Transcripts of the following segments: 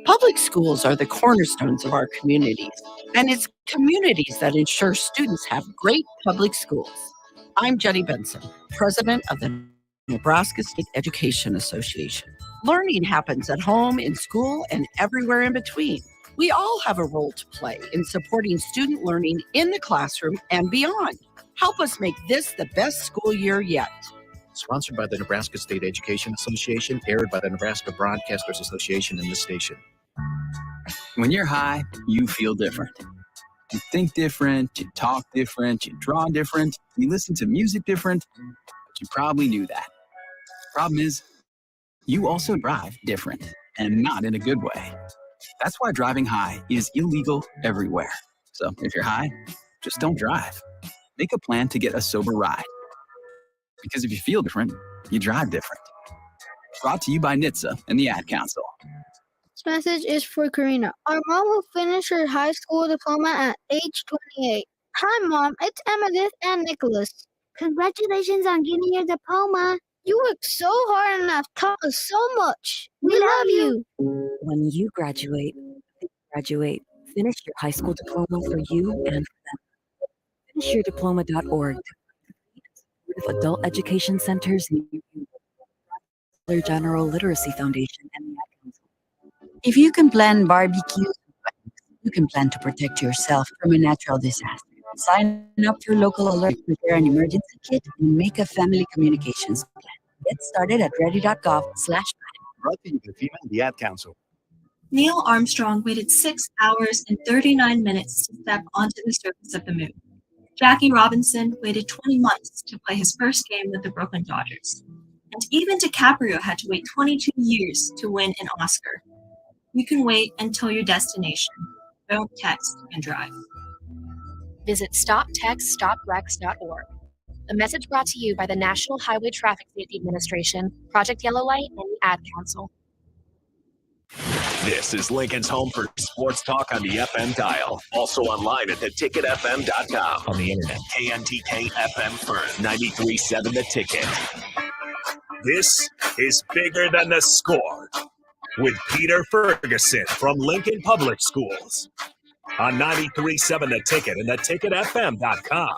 Public schools are the cornerstones of our communities, and it's communities that ensure students have great public schools. I'm Jenny Benson, president of the Nebraska State Education Association. Learning happens at home, in school, and everywhere in between. We all have a role to play in supporting student learning in the classroom and beyond. Help us make this the best school year yet. Sponsored by the Nebraska State Education Association, aired by the Nebraska Broadcasters Association and this station. When you're high, you feel different. You think different, you talk different, you draw different, you listen to music different, but you probably knew that. Problem is, you also drive different, and not in a good way. That's why driving high is illegal everywhere. So if you're high, just don't drive. Make a plan to get a sober ride. Because if you feel different, you drive different. Brought to you by NHTSA and the Ad Council. This message is for Karina. Our mom will finish her high school diploma at age 28. Hi, Mom. It's Amethyst and Nicholas. Congratulations on getting your diploma. You worked so hard and have taught us so much. We love you. When you graduate, finish your high school diploma for you and for them. FinishYourDiploma.org with adult education centers, General Literacy Foundation, and the Ad Council. If you can plan barbecues, you can plan to protect yourself from a natural disaster. Sign up for local alert, prepare an emergency kit, and make a family communications plan. Get started at ready.gov/plan. Brought to you by FEMA and the Ad Council. Neil Armstrong waited 6 hours and 39 minutes to step onto the surface of the moon. Jackie Robinson waited 20 months to play his first game with the Brooklyn Dodgers. And even DiCaprio had to wait 22 years to win an Oscar. You can wait until your destination. Don't text and drive. Visit StopTextStopWrecks.org. A message brought to you by the National Highway Traffic Safety Administration, Project Yellow Light, and the Ad Council. This is Lincoln's home for sports talk on the FM dial. Also online at theticketfm.com. On the internet. KNTK FM First, 93.7 The Ticket. This is Bigger Than the Score with Peter Ferguson from Lincoln Public Schools on 93.7 The Ticket and theticketfm.com.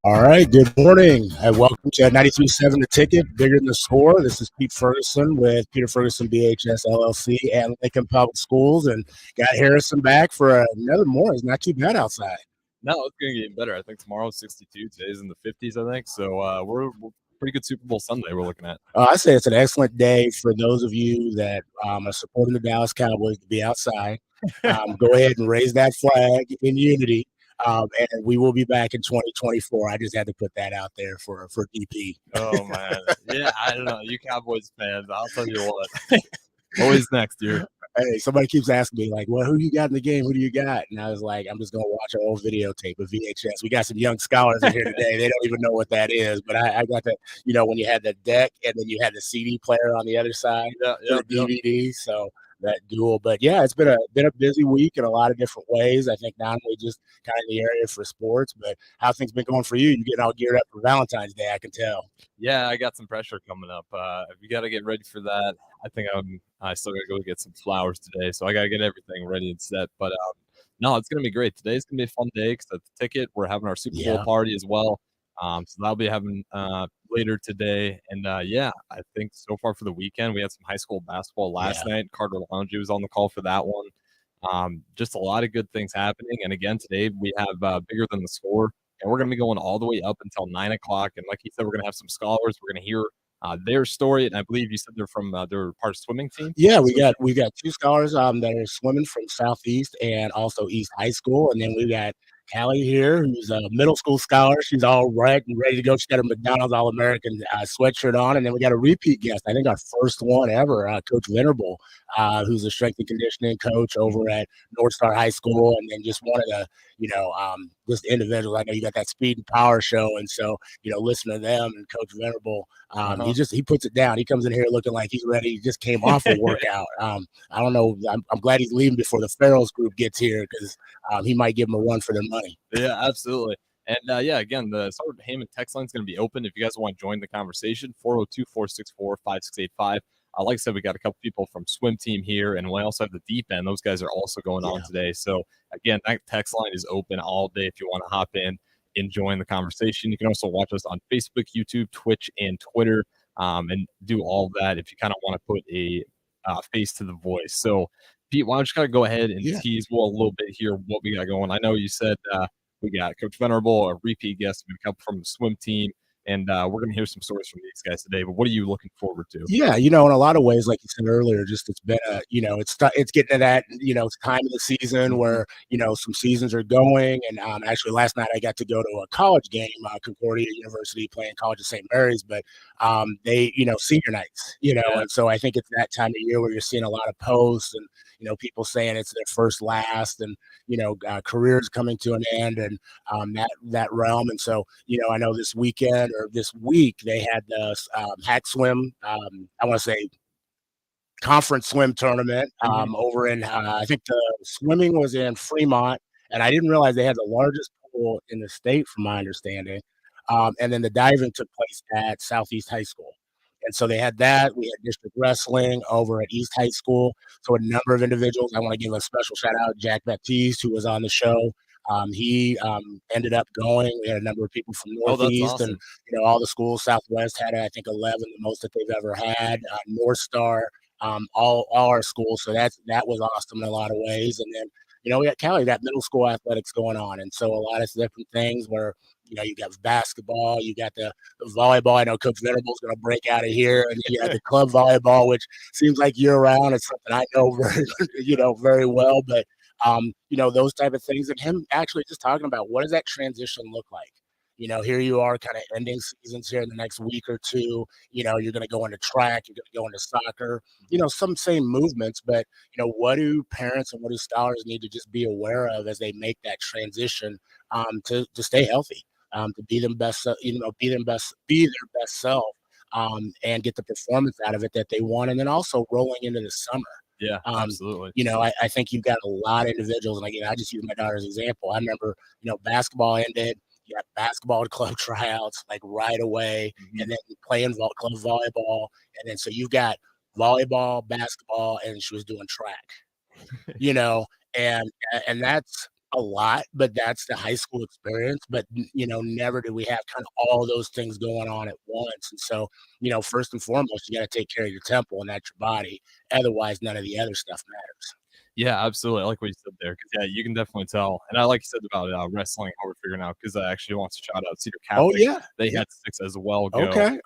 All right, good morning and welcome to 93.7 The Ticket, Bigger Than the Score. This is Pete Ferguson with Peter Ferguson BHS LLC and Lincoln Public Schools, and got Harrison back for another morning. It's not too bad outside. No, it's going to get better. I think tomorrow's 62. Today's in the 50s, I think. So we're pretty good Super Bowl Sunday we're looking at. I say it's an excellent day for those of you that are supporting the Dallas Cowboys to be outside. Go ahead and raise that flag in unity. And we will be back in 2024. I just had to put that out there for DP. Oh, man. Yeah, I don't know. You Cowboys fans, I'll tell you what. Always next year. Hey, somebody keeps asking me, like, well, who you got in the game? Who do you got? And I was like, I'm just going to watch an old videotape of VHS. We got some young scholars in here today. They don't even know what that is. But I got the, when you had the deck and then you had the CD player on the other side, the DVD. So that dual. But yeah, it's been a busy week in a lot of different ways. I think not only just kind of in the area for sports, but how things been going for you. You're getting all geared up for Valentine's Day, I can tell. Yeah, I got some pressure coming up. You got to get ready for that. I think I still got to go get some flowers today, so I got to get everything ready and set. But no, it's going to be great. Today's going to be a fun day because at the Ticket, we're having our Super Bowl party as well. So that'll be having later today. And yeah, I think so far for the weekend, we had some high school basketball last night. Carter Lounge was on the call for that one. Just a lot of good things happening. And again, today we have Bigger Than the Score. And we're going to be going all the way up until 9 o'clock. And like you said, we're going to have some scholars. We're going to hear their story. And I believe you said they're from they're part of swimming team. Yeah, we got two scholars that are swimming from Southeast and also East High School. And then we got Callie here, who's a middle school scholar. She's all right and ready to go. She's got her McDonald's All-American sweatshirt on. And then we got a repeat guest, I think our first one ever, Coach Venerable, who's a strength and conditioning coach over at North Star High School. And then just one of the, just individuals. I know you got that speed and power show. And so, listen to them and Coach Venerable. He puts it down. He comes in here looking like he's ready. He just came off a workout. I don't know. I'm glad he's leaving before the Farrells group gets here because he might give them a run for their money. Yeah, absolutely. And yeah, again, the Sargent Heyman text line is going to be open if you guys want to join the conversation. 402-464-5685. Like I said, we got a couple people from swim team here, and we also have the deep end. Those guys are also going on today. So again, that text line is open all day if you want to hop in and join the conversation. You can also watch us on Facebook, YouTube, Twitch, and Twitter, and do all of that if you kind of want to put a face to the voice. So Pete, why don't you kind of go ahead and tease a little bit here what we got going. I know you said we got Coach Venerable, a repeat guest, we come from the swim team, and we're going to hear some stories from these guys today. But what are you looking forward to? Yeah, in a lot of ways, like you said earlier, just it's been it's getting to that time of the season where some seasons are going. And actually, last night I got to go to a college game, Concordia University playing College of St. Mary's, but they senior nights, and so I think it's that time of year where you're seeing a lot of posts and people saying it's their first last, and careers coming to an end, and that realm. And so I know this weekend or this week they had the hack swim, I want to say conference swim tournament over in I think the swimming was in Fremont, and I didn't realize they had the largest pool in the state from my understanding. And then the diving took place at Southeast High School. And so they had that. We had district wrestling over at East High School. So a number of individuals. I want to give a special shout out Jack Baptiste, who was on the show. He ended up going. We had a number of people from Northeast, awesome. And all the schools. Southwest had, I think, 11, the most that they've ever had. North Star, all our schools. So that was awesome in a lot of ways. And then we got Cali, got middle school athletics going on, and so a lot of different things where you got basketball, you got the volleyball. I know Coach Venerable's going to break out of here, and you got the club volleyball, which seems like year round. It's something I know very, very well. But those type of things, and him actually just talking about what does that transition look like. Here you are kind of ending seasons here in the next week or two. You're going to go into track, you're going to go into soccer, some same movements, but, what do parents and what do scholars need to just be aware of as they make that transition to stay healthy, to be them best, be their best self, and get the performance out of it that they want. And then also rolling into the summer. Yeah, absolutely. I think you've got a lot of individuals, and again, I just use my daughter's example. I remember, basketball ended. You got basketball club tryouts like right away, and then playing club volleyball, and then so you've got volleyball, basketball, and she was doing track, and that's a lot, but that's the high school experience. But never did we have kind of all those things going on at once. And so, first and foremost, you got to take care of your temple and that's your body. Otherwise, none of the other stuff matters. Yeah, absolutely. I like what you said there because you can definitely tell. And I like you said about wrestling, how we're figuring out because I actually want to shout out Cedar Catholic. Oh yeah, they had 6 as well. Go, okay.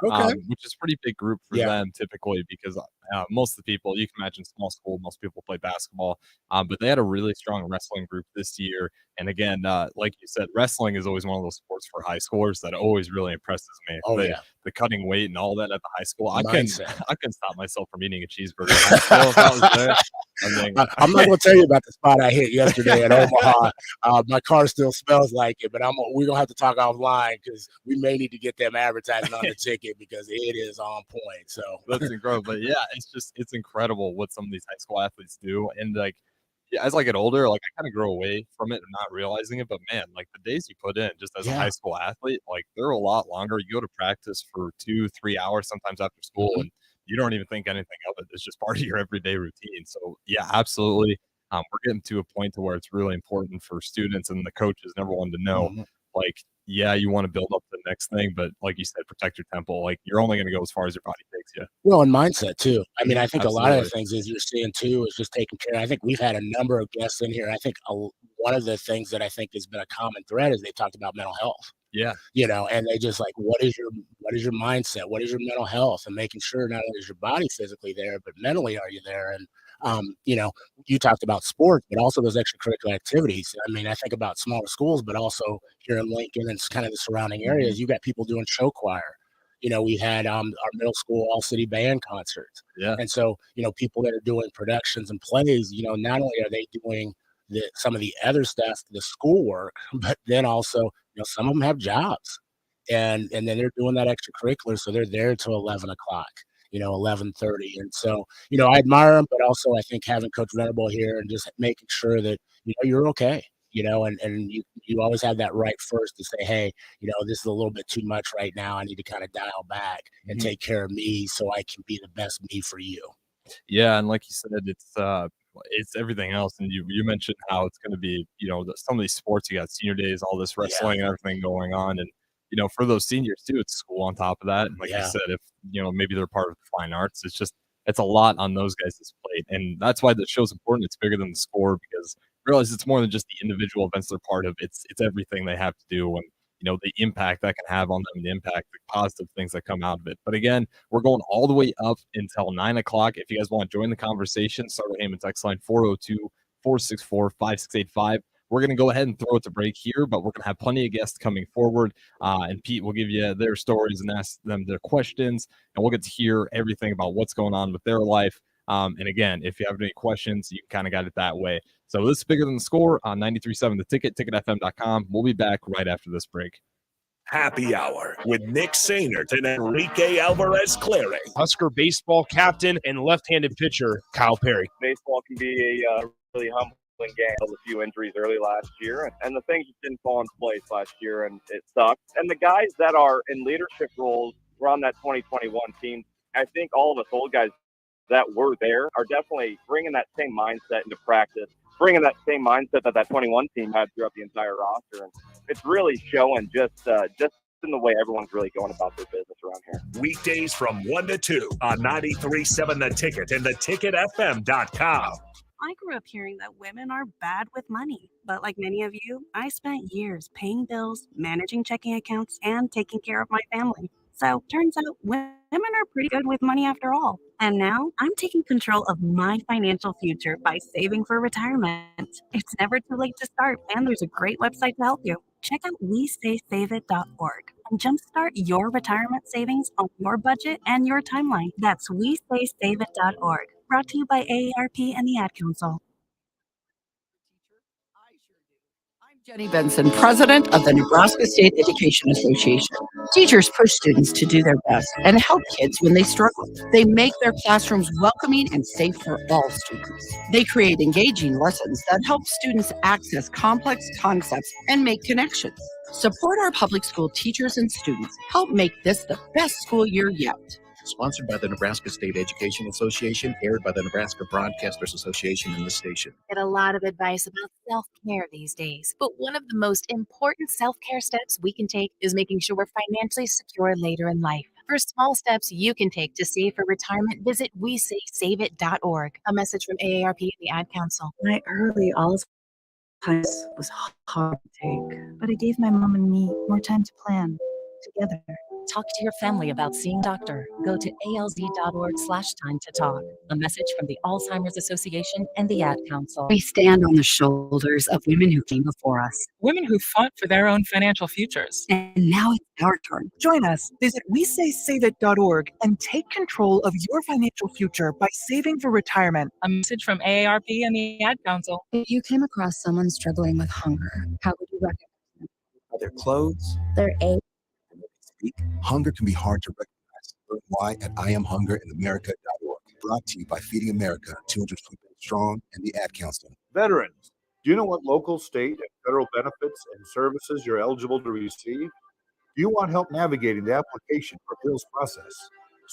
Which is a pretty big group for them typically because most of the people you can imagine small school, most people play basketball, but they had a really strong wrestling group this year. And again, like you said, wrestling is always one of those sports for high schoolers that always really impresses me. The cutting weight and all that at the high school. I couldn't stop myself from eating a cheeseburger. If I was there. I'm not going to tell you about the spot I hit yesterday at Omaha. My car still smells like it, but we're going to have to talk offline because we may need to get them advertising on the ticket because it is on point. So that's incredible. But it's incredible what some of these high school athletes do. And as I get older, I kind of grow away from it and not realizing it. But man, the days you put in just as a high school athlete, they're a lot longer. You go to practice for 2-3 hours sometimes after school, and you don't even think anything of it. It's just part of your everyday routine. So yeah, absolutely. We're getting to a point to where it's really important for students and the coaches and everyone to know, you want to build up the next thing, but like you said, protect your temple. You're only going to go as far as your body takes you. Well, and mindset too. I mean, I think a lot of the things is you're seeing too is just taking care. I think we've had a number of guests in here. I think one of the things that I think has been a common thread is they talked about mental health. Yeah. And they just what is your mindset? What is your mental health? And making sure not only is your body physically there, but mentally are you there? And you talked about sports, but also those extracurricular activities. I mean, I think about smaller schools, but also here in Lincoln and kind of the surrounding areas, you got people doing show choir. We had our middle school all city band concerts. Yeah. And so, people that are doing productions and plays, not only are they doing some of the other stuff, the schoolwork, but then also, some of them have jobs and then they're doing that extracurricular. So they're there till 11 o'clock. 11:30. And so, I admire them, but also I think having Coach Venerable here and just making sure that, you're okay. and you always have that right first to say, hey, this is a little bit too much right now. I need to kind of dial back and take care of me so I can be the best me for you. Yeah, and like you said, it's everything else. And you mentioned how it's going to be, some of these sports, you got senior days, all this wrestling and everything going on. And, for those seniors too, it's school on top of that. And like you said, if, maybe they're part of the fine arts, it's a lot on those guys' plate. And that's why the show's important. It's bigger than the score because realize it's more than just the individual events they're part of. It's everything they have to do and, the impact that can have on them, the impact, the positive things that come out of it. But again, we're going all the way up until 9 o'clock. If you guys want to join the conversation, Starter Heyman text line 402-464-5685. We're going to go ahead and throw it to break here, but we're going to have plenty of guests coming forward. And Pete will give you their stories and ask them their questions, and we'll get to hear everything about what's going on with their life. And again, if you have any questions, you kind of got it that way. So this is Bigger Than the Score on 93.7 The Ticket, ticketfm.com. We'll be back right after this break. Happy Hour with Nick Sainert and Enrique Alvarez Clary. Husker baseball captain and left-handed pitcher Kyle Perry. Baseball can be a really humbling game. A few injuries early last year, and the things just didn't fall in place last year, and it sucked. And the guys that are in leadership roles were on that 2021 team. I think all of us old guys that were there are definitely bringing that same mindset into practice, bringing that same mindset that 21 team had throughout the entire roster. And it's really showing just in the way everyone's really going about their business around here. Weekdays from 1 to 2 on 93.7 The Ticket and theticketfm.com. I grew up hearing that women are bad with money, but like many of you, I spent years paying bills, managing checking accounts, and taking care of my family. So turns out women are pretty good with money after all. And now I'm taking control of my financial future by saving for retirement. It's never too late to start, and there's a great website to help you. Check out WeSaySaveIt.org and jumpstart your retirement savings on your budget and your timeline. That's WeSaySaveIt.org. Brought to you by AARP and the Ad Council. Jenny Benson, president of the Nebraska State Education Association. Teachers push students to do their best and help kids when they struggle. They make their classrooms welcoming and safe for all students. They create engaging lessons that help students access complex concepts and make connections. Support our public school teachers and students. Help make this the best school year yet. Sponsored by the Nebraska State Education Association, aired by the Nebraska Broadcasters Association and this station. Get a lot of advice about self-care these days, but one of the most important self-care steps we can take is making sure we're financially secure later in life. For small steps you can take to save for retirement, visit WeSaySaveIt.org. A message from AARP and the Ad Council. My early Alzheimer's was hard to take, but it gave my mom and me more time to plan together. Talk to your family about seeing a doctor. Go to alz.org/time-to-talk. A message from the Alzheimer's Association and the Ad Council. We stand on the shoulders of women who came before us. Women who fought for their own financial futures. And now it's our turn. Join us. Visit WeSaySaveIt.org and take control of your financial future by saving for retirement. A message from AARP and the Ad Council. If you came across someone struggling with hunger, how would you recognize them? Their clothes, their age. Hunger can be hard to recognize. Learn why at IamHungerInAmerica.org. Brought to you by Feeding America, 220 Strong, and the Ad Council. Veterans, do you know what local, state, and federal benefits and services you're eligible to receive? Do you want help navigating the application for appeals process?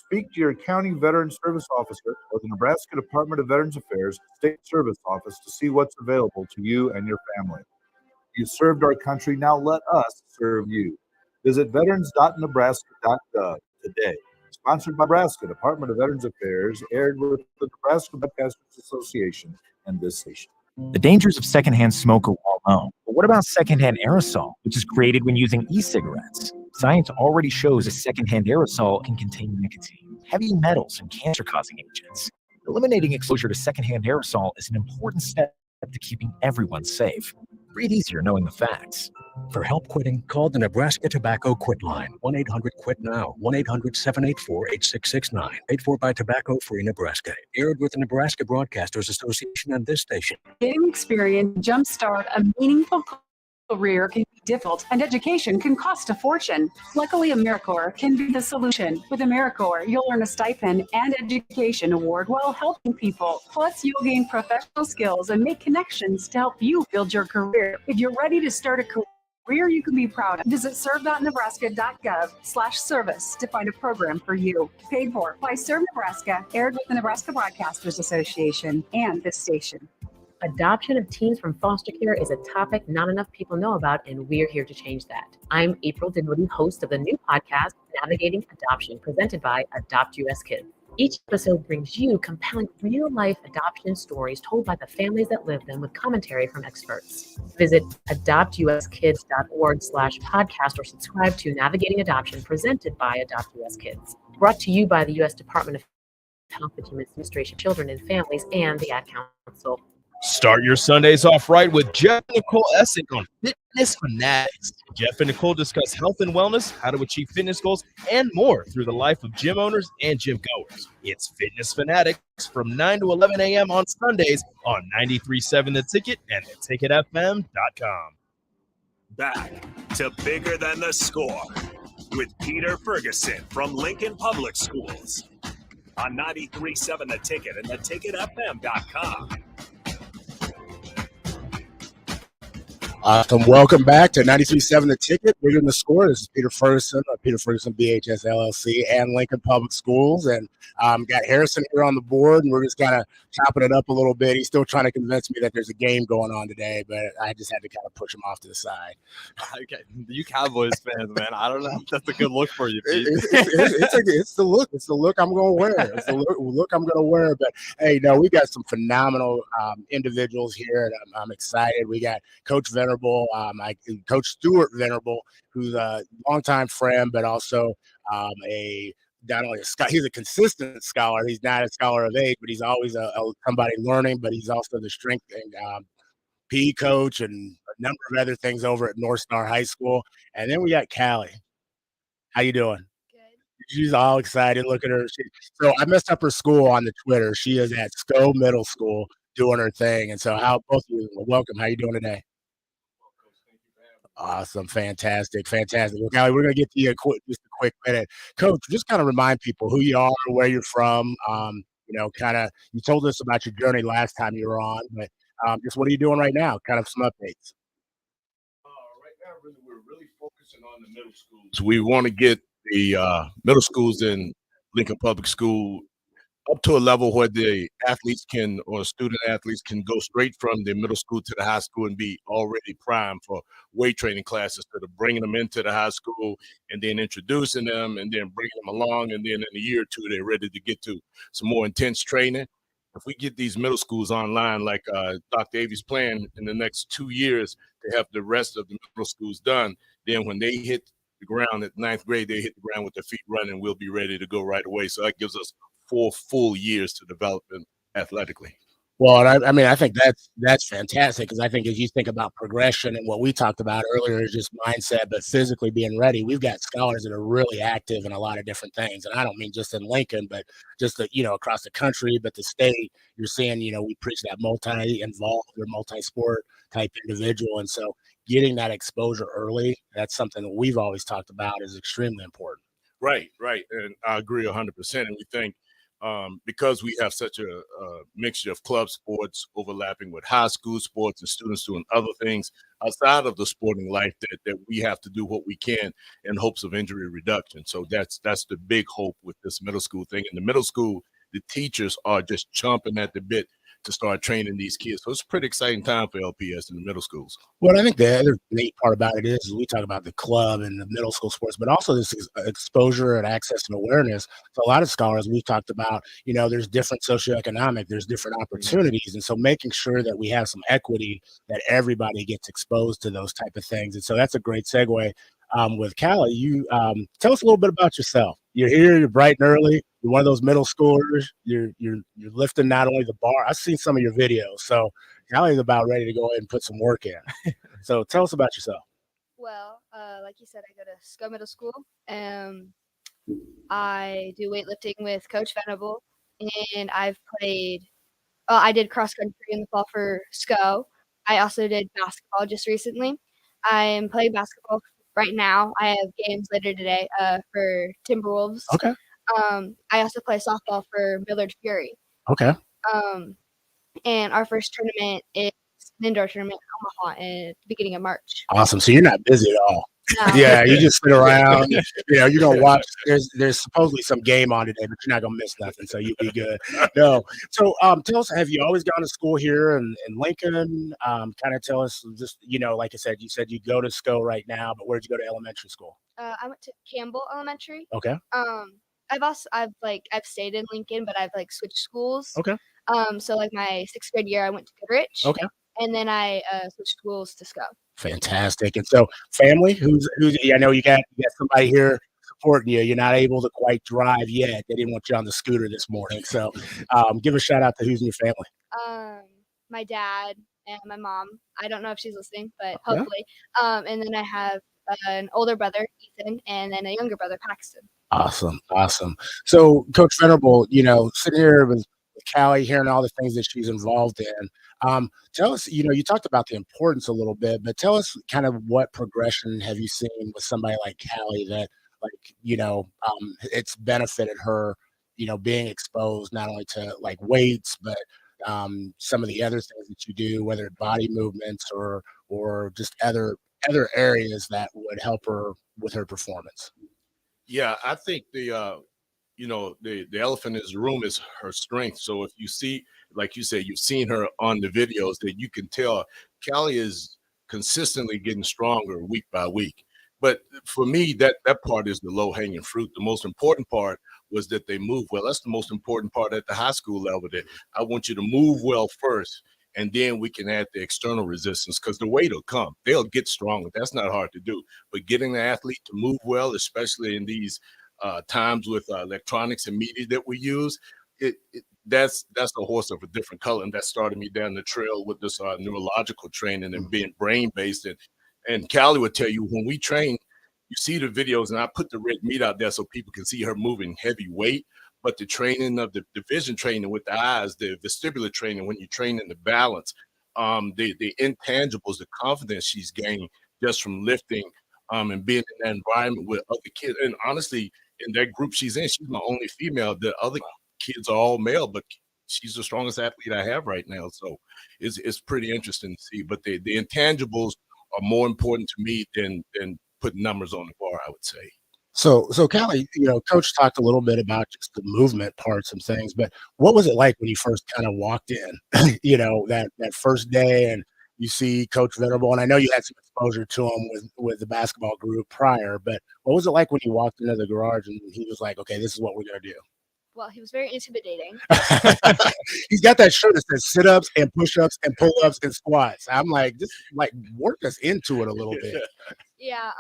Speak to your county veteran service officer or the Nebraska Department of Veterans Affairs State Service Office to see what's available to you and your family. You served our country, now let us serve you. Visit veterans.nebraska.gov today. Sponsored by Nebraska Department of Veterans Affairs, aired with the Nebraska Broadcasters Association and this station. The dangers of secondhand smoke are well known. But what about secondhand aerosol, which is created when using e-cigarettes? Science already shows a secondhand aerosol can contain nicotine, heavy metals, and cancer-causing agents. Eliminating exposure to secondhand aerosol is an important step to keeping everyone safe. Breathe easier knowing the facts. For help quitting, call the Nebraska Tobacco Quit Line, 1-800-QUIT-NOW, 1-800-784-8669, paid for by Tobacco Free Nebraska, aired with the Nebraska Broadcasters Association and this station. Getting experience jumpstart a meaningful career can be difficult and education can cost a fortune. Luckily, AmeriCorps can be the solution. With AmeriCorps, you'll earn a stipend and education award while helping people. Plus, you'll gain professional skills and make connections to help you build your career. If you're ready to start a career you can be proud of, visit serve.nebraska.gov/service to find a program for you. Paid for by Serve Nebraska, aired with the Nebraska Broadcasters Association and this station. Adoption of teens from foster care is a topic not enough people know about, and we're here to change that. I'm April Dinwiddie, host of the new podcast, Navigating Adoption, presented by Adopt US Kids. Each episode brings you compelling real-life adoption stories told by the families that live them with commentary from experts. Visit adoptuskids.org/podcast or subscribe to Navigating Adoption, presented by Adopt US Kids. Brought to you by the U.S. Department of Health and Human Administration, Children and Families, and the Ad Council. Start your Sundays off right with Jeff and Nicole Essig on Fitness Fanatics. Jeff and Nicole discuss health and wellness, how to achieve fitness goals, and more through the life of gym owners and gym goers. It's Fitness Fanatics from 9 to 11 a.m. on Sundays on 93.7 The Ticket and theticketfm.com. Back to Bigger Than the Score with Peter Ferguson from Lincoln Public Schools on 93.7 The Ticket and theticketfm.com. Awesome. Welcome back to 93.7 The Ticket. Bigger Than the Score. This is Peter Ferguson of Peter Ferguson BHS LLC and Lincoln Public Schools. And got Harrison here on the board, and we're just kind of chopping it up a little bit. He's still trying to convince me that there's a game going on today, but I just had to kind of push him off to the side. Okay, you Cowboys fans, man. I don't know if that's a good look for you, Pete. It's the look. It's the look I'm going to wear. It's the look I'm going to wear. But, hey, no, we got some phenomenal individuals here, and I'm excited. We got Coach Venerable, Coach Stuart Venerable, who's a longtime friend, but also not only he's a consistent scholar. He's not a scholar of age, but he's always somebody learning. But he's also the strength and PE coach and a number of other things over at North Star High School. And then we got Callie. How you doing? Good. She's all excited. Look at her. So I messed up her school on the Twitter. She is at SCO Middle School doing her thing. And so both of you, welcome. How you doing today? Awesome. Fantastic. Well, Callie, we're going to get to you just a quick minute. Coach, just kind of remind people who you are, where you're from. You told us about your journey last time you were on, but just what are you doing right now? Kind of some updates. Right now, we're really focusing on the middle schools. We want to get the middle schools in Lincoln Public School up to a level where the athletes or student athletes can go straight from the middle school to the high school and be already primed for weight training classes, instead of bringing them into the high school and then introducing them and then bringing them along. And then in a year or two, they're ready to get to some more intense training. If we get these middle schools online, like Dr. Avy's plan in the next 2 years to have the rest of the middle schools done, then when they hit the ground at ninth grade, they hit the ground with their feet running, we'll be ready to go right away. So that gives us 4 full years to develop them athletically. Well, I think that's fantastic, because I think as you think about progression and what we talked about earlier is just mindset, but physically being ready. We've got scholars that are really active in a lot of different things, and I don't mean just in Lincoln, but just across the country, but the state. You're seeing, we preach that multi-involved or multi-sport type individual, and so getting that exposure early, that's something that we've always talked about is extremely important. Right, and I agree 100%. And we think because we have such a mixture of club sports overlapping with high school sports and students doing other things outside of the sporting life, that we have to do what we can in hopes of injury reduction. So that's the big hope with this middle school thing. In the middle school, the teachers are just chomping at the bit to start training these kids. So it's a pretty exciting time for LPS in the middle schools. Well, I think the other neat part about it is we talk about the club and the middle school sports, but also this exposure and access and awareness. So a lot of scholars we've talked about, there's different socioeconomic, there's different opportunities. And so making sure that we have some equity, that everybody gets exposed to those type of things. And so that's a great segue. With Callie, you tell us a little bit about yourself. You're here, you're bright and early. You're one of those middle schoolers. You're lifting not only the bar. I've seen some of your videos. So Callie's about ready to go ahead and put some work in. So tell us about yourself. Well, like you said, I go to SCO Middle School. I do weightlifting with Coach Venable, and I did cross country in the fall for SCO. I also did basketball just recently. I am playing basketball right now. I have games later today for Timberwolves. Okay. I also play softball for Millard Fury. Okay. And our first tournament is an indoor tournament in Omaha in the beginning of March. Awesome. So you're not busy at all. No. Yeah, you just sit around. You're gonna watch. There's supposedly some game on today, but you're not gonna miss nothing, so you'll be good. No. So tell us, have you always gone to school here in Lincoln? Kind of tell us, just like I said, you said you go to school right now, but where'd you go to elementary school? I went to Campbell Elementary. Okay. I've stayed in Lincoln, but I've switched schools. Okay. So my 6th grade year, I went to Goodrich. Okay. And then I switched schools to SCO. Fantastic. And so family, who's I know you got somebody here supporting you. You're not able to quite drive yet. They didn't want you on the scooter this morning. So give a shout out to who's in your family. My dad and my mom. I don't know if she's listening, but Yeah. hopefully. And then I have an older brother, Ethan, and then a younger brother, Paxton. Awesome. So Coach Venerable, sitting here with Callie, hearing all the things that she's involved in. Tell us, you talked about the importance a little bit, but tell us kind of what progression have you seen with somebody like Callie that it's benefited her, being exposed not only to weights, but some of the other things that you do, whether it's body movements or just other areas that would help her with her performance. Yeah, I think the elephant in the room is her strength. So if you see, like you said, you've seen her on the videos, that you can tell Callie is consistently getting stronger week by week. But for me, that part is the low hanging fruit. The most important part was that they move well. That's the most important part at the high school level. That I want you to move well first, and then we can add the external resistance, because the weight will come. They'll get stronger. That's not hard to do. But getting the athlete to move well, especially in these times with electronics and media that we use, that's a horse of a different color. And that started me down the trail with this neurological training and being brain-based. And Callie would tell you, when we train, you see the videos, and I put the red meat out there so people can see her moving heavy weight. But the training of the vision training with the eyes, the vestibular training, when you train in the balance, the intangibles, the confidence she's gaining just from lifting and being in that environment with other kids. And honestly, in that group she's in, she's my only female. The other kids are all male, but she's the strongest athlete I have right now. So it's pretty interesting to see. But the intangibles are more important to me than putting numbers on the bar, I would say. So Callie, Coach talked a little bit about just the movement parts and things, but what was it like when you first kind of walked in, that first day, and you see Coach Venerable, and I know you had some exposure to him with the basketball group prior, but what was it like when you walked into the garage and he was like, okay, this is what we're going to do? Well, he was very intimidating. He's got that shirt that says sit-ups and push-ups and pull-ups and squats. I'm like, just work us into it a little bit. Yeah,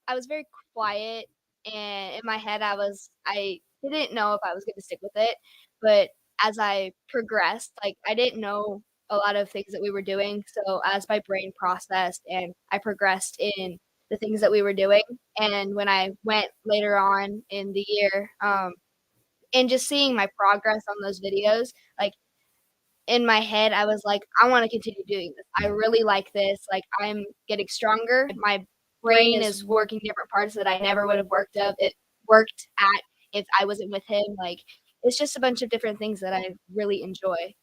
I was very quiet, and in my head, I didn't know if I was going to stick with it. But as I progressed, I didn't know a lot of things that we were doing. So as my brain processed and I progressed in the things that we were doing, and when I went later on in the year, and just seeing my progress on those videos, in my head, I was like, I want to continue doing this. I really like this. I'm getting stronger. My brain is working different parts that I never would have worked at if I wasn't with him. It's just a bunch of different things that I really enjoy.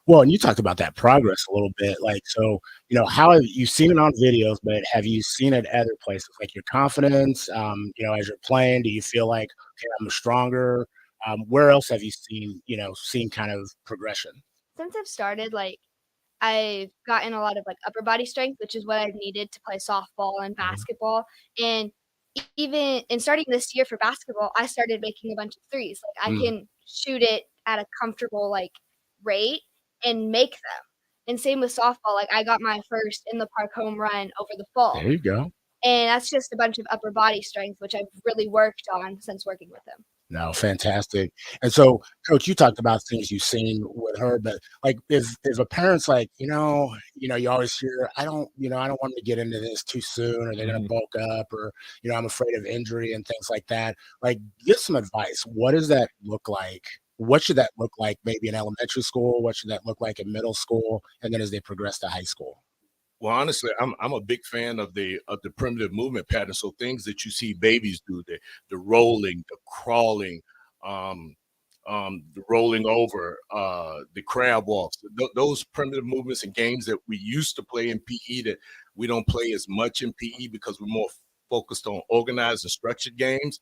Well, and you talked about that progress a little bit. How have you seen it on videos, but have you seen it other places? Your confidence, as you're playing, do you feel like, okay, I'm stronger? Where else have you seen kind of progression? Since I've started, I've gotten a lot of upper body strength, which is what I've needed to play softball and basketball. And even in starting this year for basketball, I started making a bunch of threes. I can shoot it at a comfortable rate and make them. And same with softball. I got my first in the park home run over the fall. There you go. And that's just a bunch of upper body strength, which I've really worked on since working with him. No, fantastic. And so, Coach, you talked about things you've seen with her, but if a parent's you always hear, I don't want them to get into this too soon, or they're going to bulk up, or I'm afraid of injury and things like that. Give some advice. What does that look like? What should that look like maybe in elementary school? What should that look like in middle school? And then as they progress to high school? Well, honestly, I'm a big fan of the primitive movement pattern. So things that you see babies do, the rolling, the crawling, um, the rolling over, the crab walks, those primitive movements and games that we used to play in PE that we don't play as much in PE because we're more focused on organized and structured games.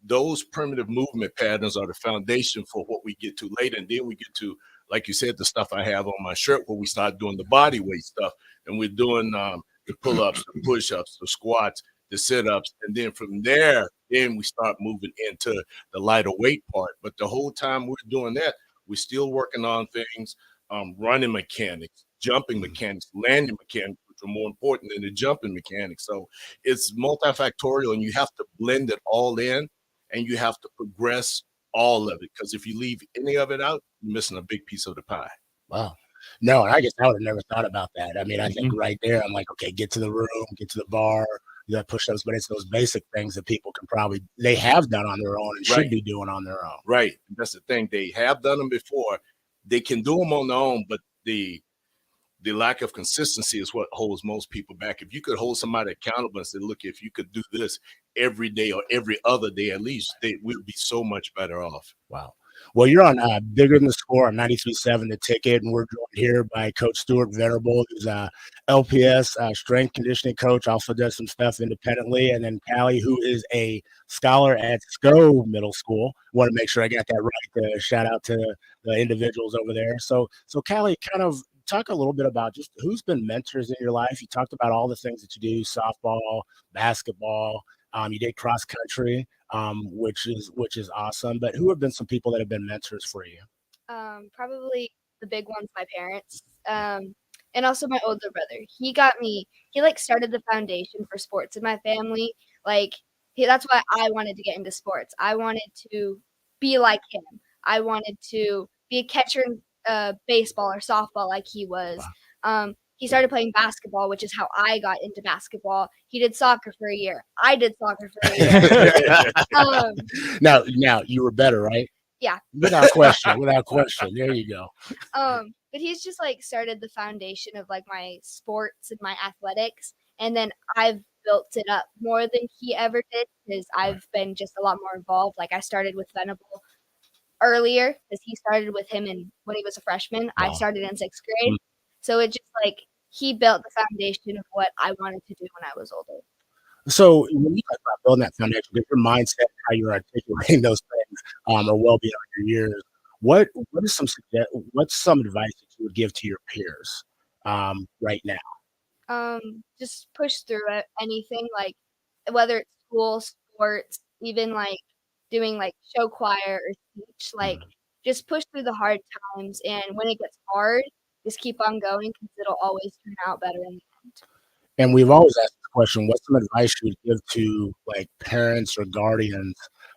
Those primitive movement patterns are the foundation for what we get to later. And then we get to, like you said, the stuff I have on my shirt where we start doing the body weight stuff. And we're doing the pull-ups, the push-ups, the squats, the sit-ups. And then from there, then we start moving into the lighter weight part. But the whole time we're doing that, we're still working on things, running mechanics, jumping mechanics, landing mechanics, which are more important than the jumping mechanics. So it's multifactorial, and you have to blend it all in, and you have to progress all of it. Because if you leave any of it out, you're missing a big piece of the pie. Wow. No, and I guess I would have never thought about that. I mean, I think right there, I'm like, okay, get to the room, get to the bar, you got push-ups, but it's those basic things that people can they have done on their own and should Right. be doing on their own. Right. That's the thing. They have done them before. They can do them on their own, but the lack of consistency is what holds most people back. If you could hold somebody accountable and say, look, if you could do this every day or every other day at least, they would be so much better off. Wow. Well, you're on Bigger Than the Score on 93.7 The Ticket, and we're joined here by Coach Stuart Venerable, who's a LPS strength conditioning coach, also does some stuff independently, and then Callie, who is a scholar at SCO Middle School. Want to make sure I got that right. Shout out to the individuals over there. So Callie, kind of talk a little bit about just who's been mentors in your life. You talked about all the things that you do: softball, basketball. You did cross country, which is awesome. But who have been some people that have been mentors for you? Probably the big ones, my parents, and also my older brother. He like started the foundation for sports in my family. That's why I wanted to get into sports. I wanted to be like him. I wanted to be a catcher in baseball or softball like he was. Wow. He started playing basketball, which is how I got into basketball. He did soccer for a year. I did soccer for a year. Now you were better, right? Yeah. Without question. There you go. But he's just started the foundation of my sports and my athletics, and then I've built it up more than he ever did because I've been just a lot more involved. I started with Venable earlier because he started with him when he was a freshman. Wow. I started in 6th grade. So it just he built the foundation of what I wanted to do when I was older. So when you talk about building that foundation, your mindset, how you're articulating those things are well beyond your years. What's some advice that you would give to your peers right now? Just push through it. Anything whether it's school, sports, even doing show choir or speech, just push through the hard times. And when it gets hard, just keep on going because it'll always turn out better in the end. And we've always asked the question, what's some advice you would give to parents or guardians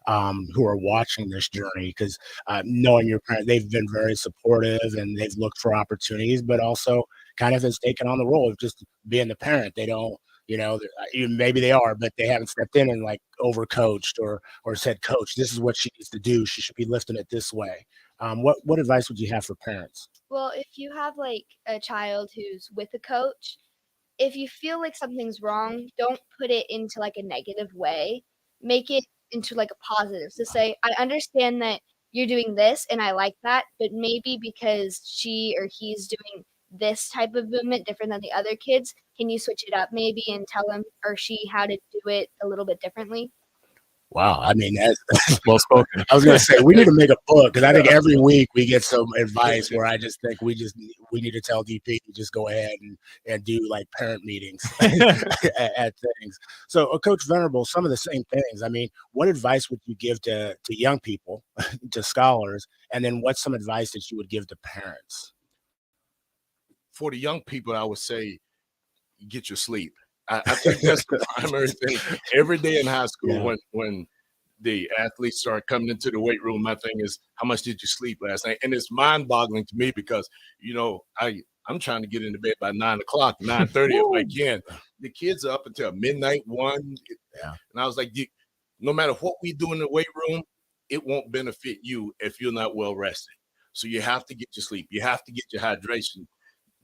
who are watching this journey? Because knowing your parents, they've been very supportive and they've looked for opportunities, but also kind of has taken on the role of just being the parent. They don't, maybe they are, but they haven't stepped in and overcoached or said, coach, this is what she needs to do. She should be lifting it this way. What advice would you have for parents? Well, if you have a child who's with a coach, if you feel like something's wrong, don't put it into a negative way. Make it into a positive. So say, I understand that you're doing this and I like that, but maybe because she or he's doing this type of movement different than the other kids, can you switch it up maybe and tell him or she how to do it a little bit differently? Wow. I mean, that's well spoken. I was going to say, we need to make a book because I think every week we get some advice where I just think we need to tell DP to just go ahead and do parent meetings at things. So Coach Venerable, some of the same things. I mean, what advice would you give to young people, to scholars? And then what's some advice that you would give to parents? For the young people, I would say, get your sleep. I think that's the primary thing. Every day in high school, when the athletes start coming into the weight room, my thing is, how much did you sleep last night? And it's mind-boggling to me because, I'm trying to get into bed by 9 o'clock, 9:30 if I can. The kids are up until midnight, 1. Yeah. And I was like, no matter what we do in the weight room, it won't benefit you if you're not well rested. So you have to get your sleep. You have to get your hydration.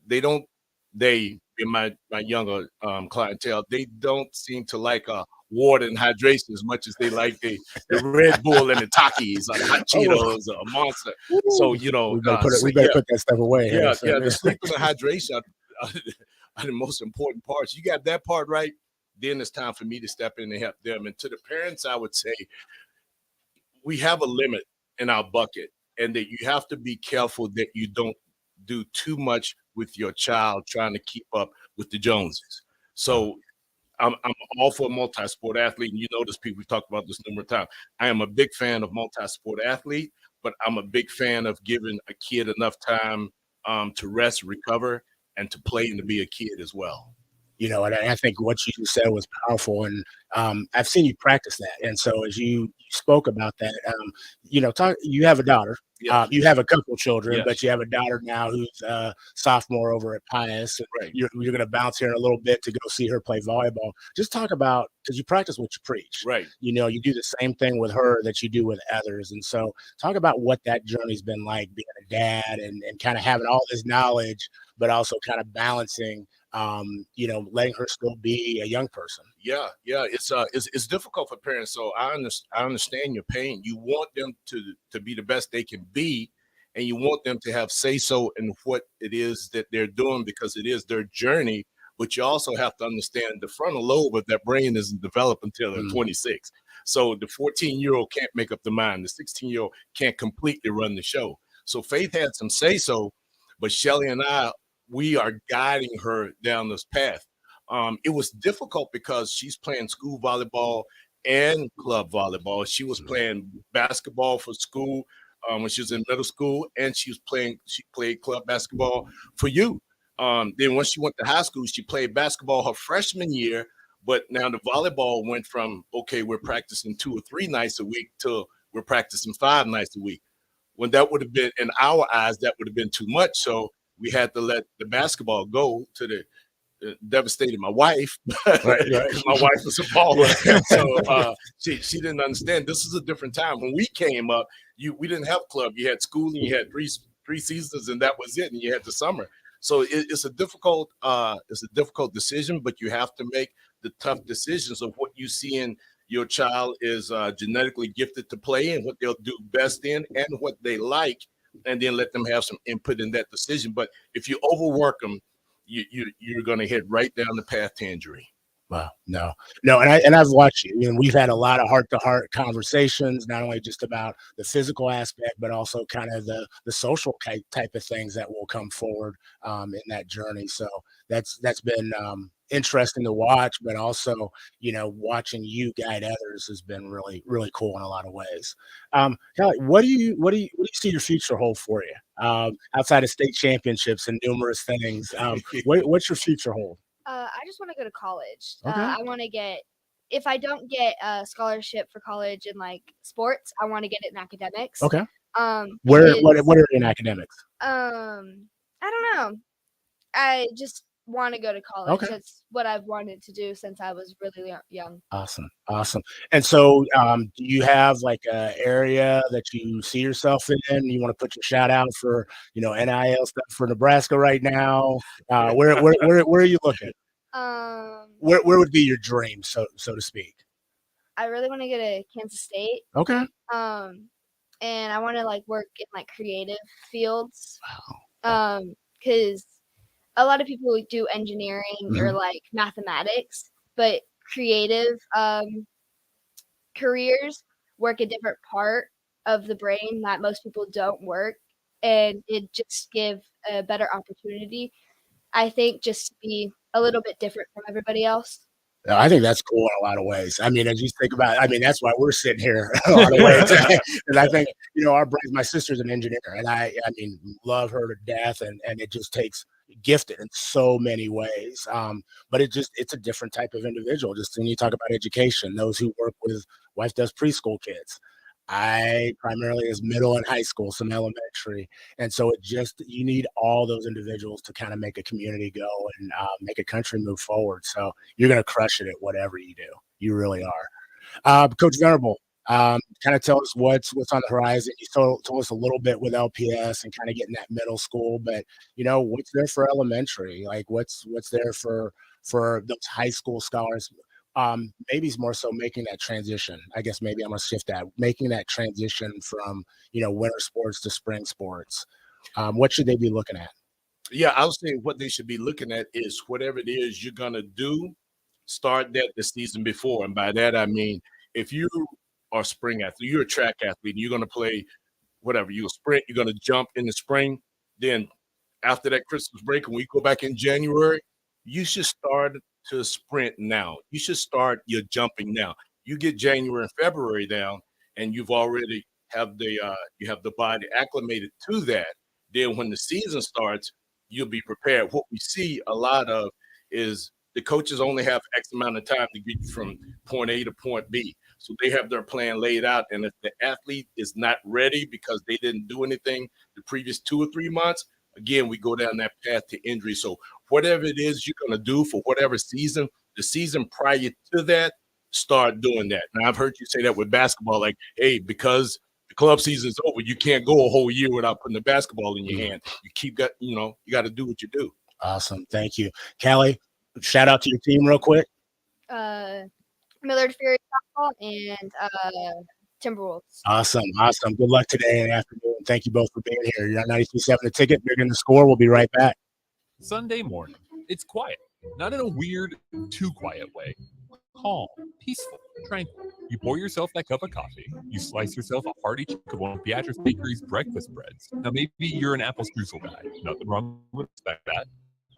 They don't they in my younger clientele, they don't seem to like water and hydration as much as they like the Red Bull and the Takis or the hot Cheetos or a Monster. So you know, we better put that stuff away. Yeah, here, the sleep and the hydration are the most important parts. You got that part right, then it's time for me to step in and help them. And to the parents, I would say we have a limit in our bucket, and that you have to be careful that you don't do too much with your child trying to keep up with the Joneses. So I'm all for a multi-sport athlete, and you know this, people, we've talked about this numerous times. I am a big fan of multi-sport athlete, but I'm a big fan of giving a kid enough time to rest, recover, and to play and to be a kid as well. You know, and I think what you just said was powerful, and I've seen you practice that. And so, as you spoke about that, you know, you have a daughter, you have a couple children, Yes. but you have a daughter now who's a sophomore over at Pius. And Right. you're going to bounce here in a little bit to go see her play volleyball. Just talk about, because you practice what you preach. Right. You know, you do the same thing with her that you do with others. And so, talk about what that journey's been like being a dad and kind of having all this knowledge, but also kind of balancing. You know, letting her still be a young person. Yeah, it's difficult for parents. So I understand your pain. You want them to be the best they can be, and you want them to have say so in what it is that they're doing, because it is their journey. But you also have to understand the frontal lobe of their brain isn't developed until they're 26. So the 14-year-old can't make up the mind. The 16-year-old can't completely run the show. So Faith had some say so, but Shelly and we are guiding her down this path. It was difficult because she's playing school volleyball and club volleyball. She was playing basketball for school when she was in middle school, and she played club basketball for youth. Then once she went to high school, she played basketball her freshman year, but now the volleyball went from, okay, we're practicing 2 or 3 nights a week to we're practicing 5 nights a week. When that would have been, in our eyes, that would have been too much. So we had to let the basketball go to the devastated my wife. Right. My wife was a baller. So she didn't understand. This is a different time. When we came up, we didn't have club. You had school and you had three seasons, and that was it. And you had the summer. So it's a difficult decision, but you have to make the tough decisions of what you see in your child is genetically gifted to play and what they'll do best in and what they like, and then let them have some input in that decision. But if you overwork them, you're going to hit right down the path to injury. Wow, no, and I've watched you. And we've had a lot of heart-to-heart conversations, not only just about the physical aspect, but also kind of the social type of things that will come forward in that journey. So that's been interesting to watch, but also, you know, watching you guide others has been really, really cool in a lot of ways. Kelly, what do you see your future hold for you outside of state championships and numerous things? What's your future hold? I just want to go to college. Okay. I want to if I don't get a scholarship for college in like sports, I want to get it in academics. Okay. What are in academics? I don't know. I just want to go to college. Okay. That's what I've wanted to do since I was really young. Awesome. And so, do you have like an area that you see yourself in? You want to put your shout out for, you know, NIL stuff for Nebraska right now? Where are you looking? Where would be your dream, so to speak? I really want to get to Kansas State. Okay. And I want to like work in like creative fields. Wow. Because a lot of people do engineering or like mathematics, but creative careers work a different part of the brain that most people don't work, and it just give a better opportunity, I think, just to be a little bit different from everybody else. I think that's cool in a lot of ways. I mean, as you think about it, I mean, that's why we're sitting here a lot of ways. And I think, you know, my sister's an engineer, and I mean, love her to death, and it just takes gifted in so many ways. But it's a different type of individual. Just when you talk about education, those who work with, wife does preschool kids. I primarily is middle and high school, some elementary. And so you need all those individuals to kind of make a community go and make a country move forward. So you're going to crush it at whatever you do. You really are. Coach Venable, Kind of tell us what's on the horizon. You told us a little bit with LPS and kind of getting that middle school, but what's there for elementary? Like what's there for those high school scholars? Maybe it's more so making that transition. I guess maybe I'm gonna shift that, making that transition from winter sports to spring sports. What should they be looking at? Yeah, I would say what they should be looking at is whatever it is you're gonna do, start that the season before. And by that I mean if you are a spring athlete, you're a track athlete, and you're gonna play whatever, you a sprint, you're gonna jump in the spring, then after that Christmas break, when we go back in January, you should start to sprint now. You should start your jumping now. You get January and February down, and you've already have the body acclimated to that. Then when the season starts, you'll be prepared. What we see a lot of is the coaches only have X amount of time to get you from point A to point B. So they have their plan laid out. And if the athlete is not ready because they didn't do anything the previous 2 or 3 months, again, we go down that path to injury. So whatever it is you're going to do for whatever season, the season prior to that, start doing that. Now, I've heard you say that with basketball, like, hey, because the club season's over, you can't go a whole year without putting the basketball in your hand. You got to do what you do. Awesome. Thank you. Callie, shout out to your team real quick. Millard Fury Softball and Timberwolves. Awesome. Good luck today and afternoon. Thank you both for being here. You're on 93.7 The Ticket. You're going to score. We'll be right back. Sunday morning. It's quiet, not in a weird, too quiet way. Calm, peaceful, tranquil. You pour yourself that cup of coffee. You slice yourself a hearty chunk of one of Beatrice Bakery's breakfast breads. Now, maybe you're an apple streusel guy. Nothing wrong with that.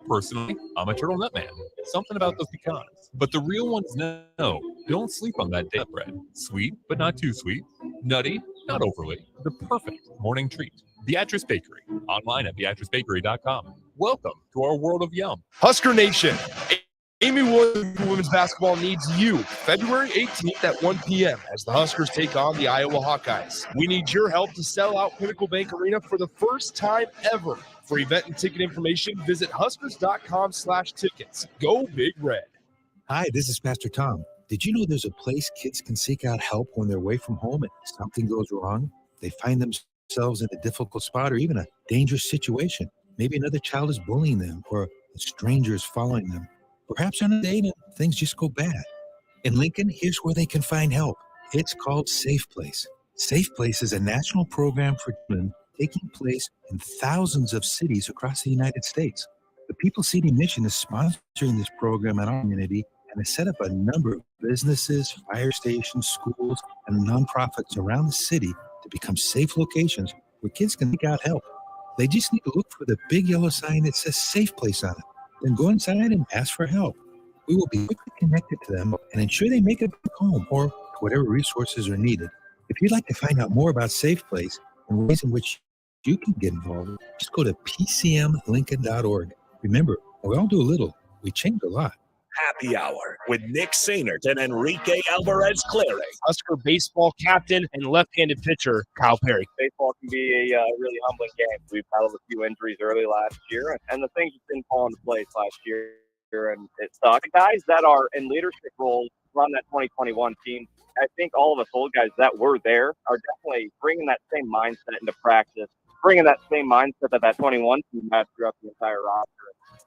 Personally, I'm a turtle nut man. Something about those pecans. But the real ones know. Don't sleep on that day bread. Sweet, but not too sweet. Nutty, not overly. The perfect morning treat. Beatrice Bakery. Online at beatricebakery.com. Welcome to our world of yum. Husker Nation. Amy Williams women's basketball needs you February 18th at 1 p.m. as the Huskers take on the Iowa Hawkeyes. We need your help to sell out Pinnacle Bank Arena for the first time ever. For event and ticket information, visit huskers.com/tickets. Go Big Red. Hi, this is Pastor Tom. Did you know there's a place kids can seek out help when they're away from home and something goes wrong? They find themselves in a difficult spot or even a dangerous situation. Maybe another child is bullying them or a stranger is following them. Perhaps on a date and things just go bad. In Lincoln, here's where they can find help. It's called Safe Place. Safe Place is a national program for children taking place in thousands of cities across the United States. The People City Mission is sponsoring this program in our community and has set up a number of businesses, fire stations, schools, and nonprofits around the city to become safe locations where kids can seek out help. They just need to look for the big yellow sign that says Safe Place on it. Then go inside and ask for help. We will be quickly connected to them and ensure they make it back home or whatever resources are needed. If you'd like to find out more about Safe Place and ways in which you can get involved, just go to pcmlincoln.org. Remember, we all do a little. We change a lot. Happy Hour with Nick Sainert and Enrique Alvarez-Clary. Husker baseball captain and left-handed pitcher, Kyle Perry. Baseball can be a really humbling game. We battled a few injuries early last year, and the things just didn't fall into place last year, and it sucked. Guys that are in leadership roles run that 2021 team. I think all of us old guys that were there are definitely bringing that same mindset into practice, bringing that same mindset that 21 team had throughout the entire roster.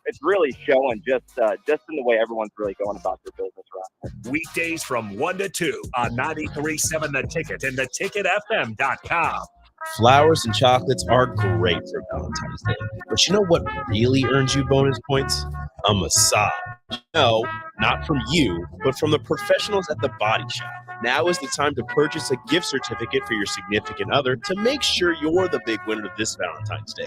It's really showing just in the way everyone's really going about their business around here. Weekdays from 1 to 2 on 93.7 The Ticket and theticketfm.com. Flowers and chocolates are great for Valentine's Day. But you know what really earns you bonus points? A massage. No, not from you, but from the professionals at The Body Shop. Now is the time to purchase a gift certificate for your significant other to make sure you're the big winner this Valentine's Day.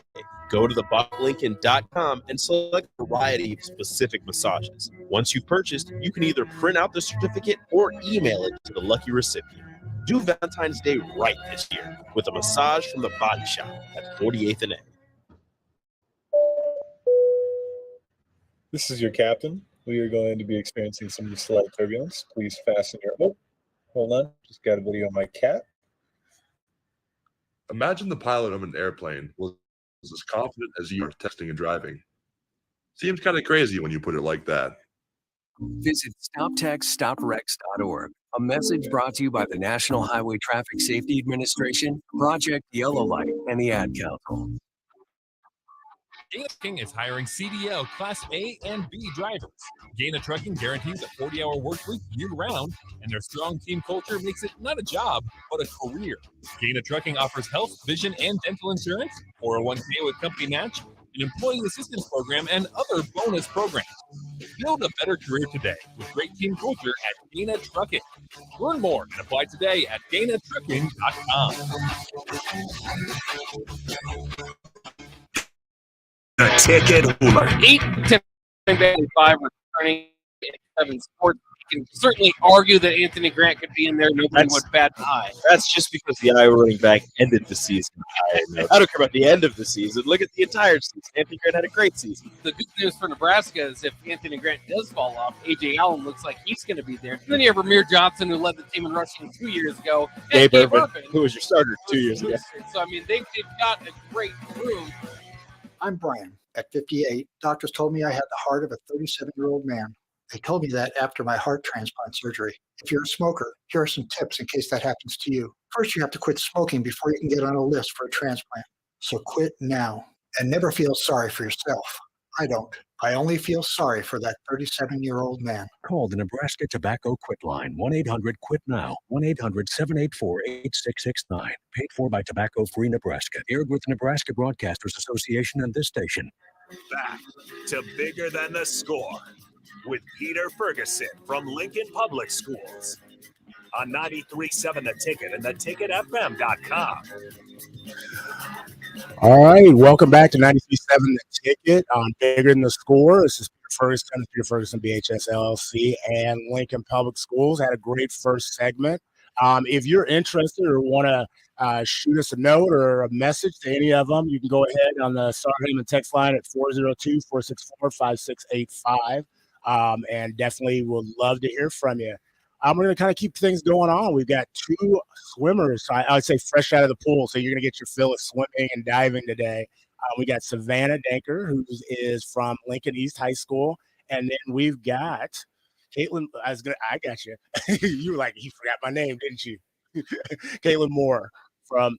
Go to thebodylincoln.com and select a variety of specific massages. Once you've purchased, you can either print out the certificate or email it to the lucky recipient. Do Valentine's Day right this year with a massage from The Body Shop at 48th and A. This is your captain. We are going to be experiencing some slight turbulence. Please fasten your... Oh, hold on. Just got a video of my cat. Imagine the pilot of an airplane was as confident as you are testing and driving. Seems kind of crazy when you put it like that. Visit StopTextStopWrecks.org A message brought to you by the National Highway Traffic Safety Administration, Project Yellow Light, and the Ad Council. Gaina Trucking is hiring CDL Class A and B drivers. Gaina Trucking guarantees a 40-hour work week year-round, and their strong team culture makes it not a job, but a career. Gaina Trucking offers health, vision, and dental insurance, 401k with company match, an employee assistance program, and other bonus programs. Build a better career today with great team culture at Gaina Trucking. Learn more and apply today at GainaTrucking.com. The Ticket Alert. 8 to 5 returning in 7 sports. You can certainly argue that Anthony Grant could be in there. Nobody would bat an eye. That's just because the Iowa running back ended the season. I don't care about the end of the season. Look at the entire season. Anthony Grant had a great season. The good news for Nebraska is if Anthony Grant does fall off, A.J. Allen looks like he's going to be there. And then you have Ramir Johnson, who led the team in rushing 2 years ago. And Gabe Urban, who was your starter 2 years ago. So, I mean, they've got a great room. I'm Brian. At 58, doctors told me I had the heart of a 37-year-old man. They told me that after my heart transplant surgery. If you're a smoker, here are some tips in case that happens to you. First, you have to quit smoking before you can get on a list for a transplant. So quit now and never feel sorry for yourself. I don't. I only feel sorry for that 37-year-old man. Call the Nebraska Tobacco Quit Line, 1-800-QUIT-NOW, 1-800-784-8669. Paid for by Tobacco Free Nebraska. Aired with the Nebraska Broadcasters Association and this station. Back to Bigger Than the Score with Peter Ferguson from Lincoln Public Schools on 93.7 The Ticket and theticketfm.com. All right, welcome back to 93.7 The Ticket on Bigger Than the Score. This is Peter Ferguson, BHS LLC, and Lincoln Public Schools. Had a great first segment. If you're interested or want to shoot us a note or a message to any of them, you can go ahead on the Star Heyman text line at 402-464-5685. And definitely would love to hear from you. We're going to kind of keep things going on. We've got 2 swimmers, I would say fresh out of the pool, so you're going to get your fill of swimming and diving today. We got Savannah Danker, who is from Lincoln East High School, and then we've got Caitlin. I got you. You were like, you forgot my name, didn't you? Caitlin Moore from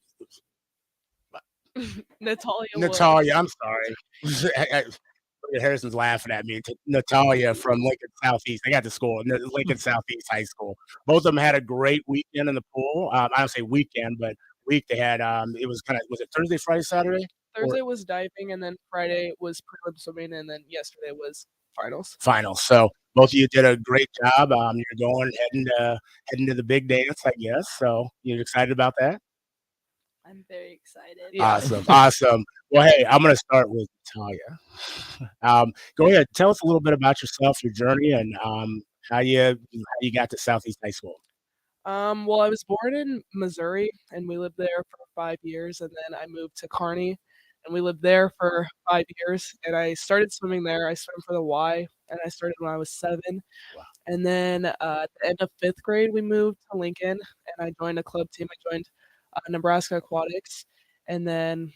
Natalia. I'm sorry. Harrison's laughing at me. Natalia from Lincoln Southeast. I got the school, Lincoln Southeast High School. Both of them had a great weekend in the pool. I don't say weekend, but week they had. It was was it Thursday, Friday, Saturday? Thursday was diving, and then Friday was prelim swimming, and then yesterday was finals. So both of you did a great job. You're heading to the big dance, I guess. So you're excited about that? I'm very excited. Awesome. Well, hey, I'm going to start with Natalia. Go ahead. Tell us a little bit about yourself, your journey, and how you got to Southeast High School. Well, I was born in Missouri, and we lived there for 5 years, and then I moved to Kearney, and we lived there for 5 years, and I started swimming there. I swam for the Y, and I started when I was 7. Wow. And then at the end of 5th grade, we moved to Lincoln, and I joined a club team. I joined Nebraska Aquatics, and then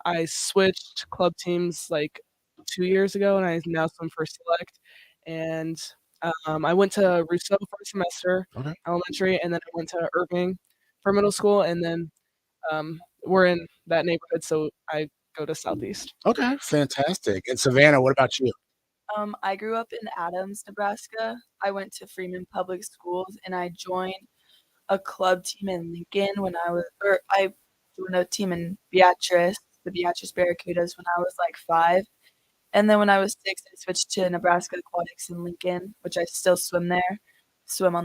I switched club teams like 2 years ago, and I now swim for Select. And I went to Rousseau for a semester, elementary, and then I went to Irving for middle school, and then we're in that neighborhood, so I go to Southeast. Okay, fantastic. And Savannah, what about you? I grew up in Adams, Nebraska. I went to Freeman Public Schools, and I joined a club team in Lincoln I joined a team in Beatrice, the Beatrice Barracudas, when I was like 5. And then when I was 6, I switched to Nebraska Aquatics in Lincoln, which I still swim on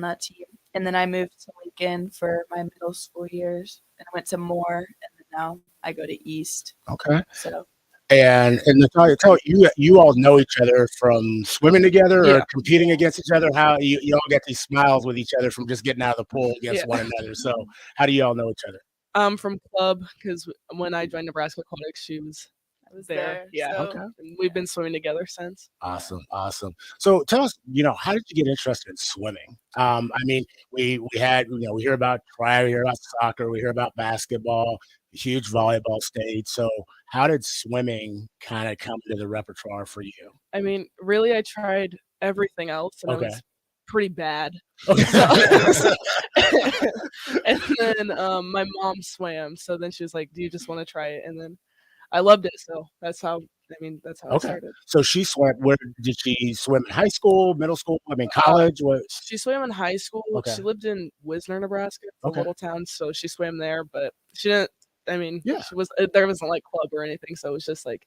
that team. And then I moved to Lincoln for my middle school years, and I went to Moore, and then now I go to East. Okay. So. And Natalia, you all know each other from swimming together or competing against each other? How you all get these smiles with each other from just getting out of the pool against one another? So how do you all know each other? From club, because when I joined Nebraska Aquatics, I was there. Yeah. So, okay. And we've been swimming together since. Awesome. So tell us, how did you get interested in swimming? I mean, we had, we hear about track, we hear about soccer, we hear about basketball, huge volleyball state. So how did swimming kind of come into the repertoire for you? I mean, really, I tried everything else, and I was pretty bad. Okay. So- and then my mom swam, so then she was like, "Do you just want to try it?" And then I loved it, so that's how. I mean, that's how I Okay. started. So she swam. Where did she swim? In high school, middle school? I mean, college? What? She swam in high school. Okay. She lived in Wisner, Nebraska. It's a Okay. little town, so she swam there, but she didn't. I mean, Yeah. she was there wasn't like club or anything, so it was just like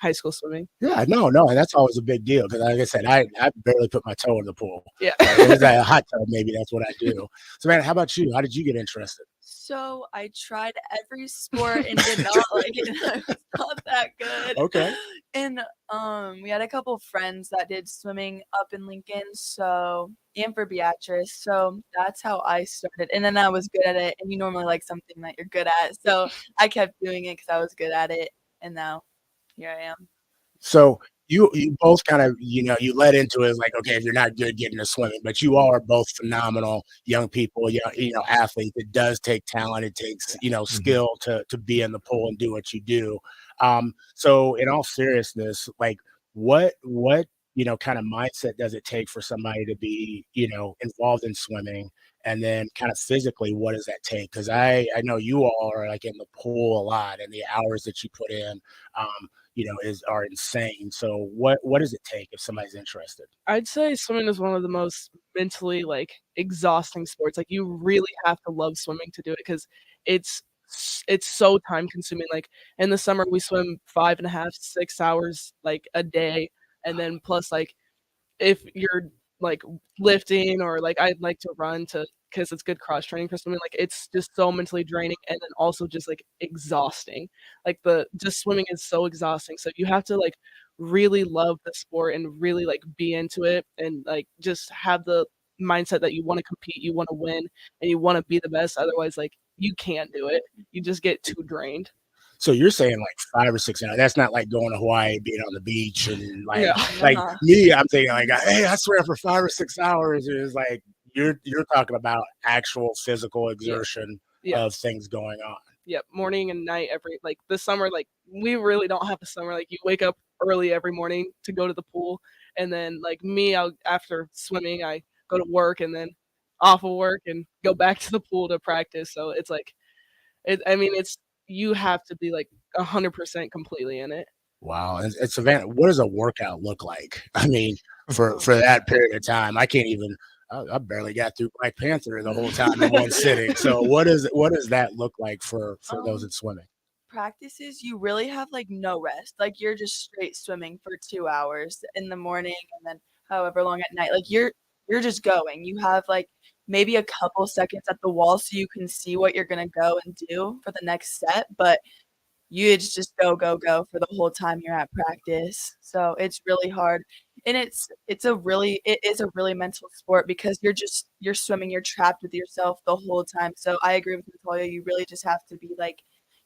high school swimming. Yeah, no, and that's always a big deal because, like I said, I barely put my toe in the pool. Yeah. It was a hot tub, maybe that's what I do. So, man, how about you? How did you get interested? So I tried every sport and did not like it. I was not that good. Okay. And we had a couple friends that did swimming up in Lincoln, so and for Beatrice. So that's how I started. And then I was good at it. And you normally like something that you're good at. So I kept doing it because I was good at it. And now here I am. So you both kind of, you led into it as like, okay, if you're not good, get into swimming, but you all are both phenomenal young people, athletes. It does take talent. It takes, skill to be in the pool and do what you do. So in all seriousness, like what, kind of mindset does it take for somebody to be, involved in swimming? And then kind of physically, what does that take? Because I know you all are like in the pool a lot, and the hours that you put in, are insane. So what does it take if somebody's interested? I'd say swimming is one of the most mentally like exhausting sports. Like you really have to love swimming to do it because it's so time consuming. Like in the summer we swim 5.5, 6 hours like a day, and then plus like if you're like lifting or like I'd like to run to because it's good cross training for swimming. Like it's just so mentally draining and then also just like exhausting. Like just swimming is so exhausting. So you have to like really love the sport and really like be into it and like just have the mindset that you want to compete, you want to win, and you want to be the best. Otherwise, like you can't do it. You just get too drained. So you're saying like 5 or 6 hours. That's not like going to Hawaii, being on the beach, and like Yeah. like me. I'm thinking like, hey, I swear for 5 or 6 hours. It's like you're talking about actual physical exertion Yeah. of things going on. Yep, morning and night every like the summer, like we really don't have a summer. Like you wake up early every morning to go to the pool, and then like me, after swimming, I go to work and then off of work and go back to the pool to practice. So it's like, it's you have to be like 100% completely in it. Wow. And Savannah, what does a workout look like? I mean, for that period of time, I can't even. I barely got through Black Panther the whole time in one sitting. So what does that look like for those in swimming? Practices, you really have like no rest. Like you're just straight swimming for 2 hours in the morning and then however long at night. Like you're just going. You have like maybe a couple seconds at the wall so you can see what you're gonna go and do for the next set, but you just go for the whole time you're at practice. So it's really hard. And it is a really mental sport because you're swimming, you're trapped with yourself the whole time. So I agree with Natalia. You really just have to be like,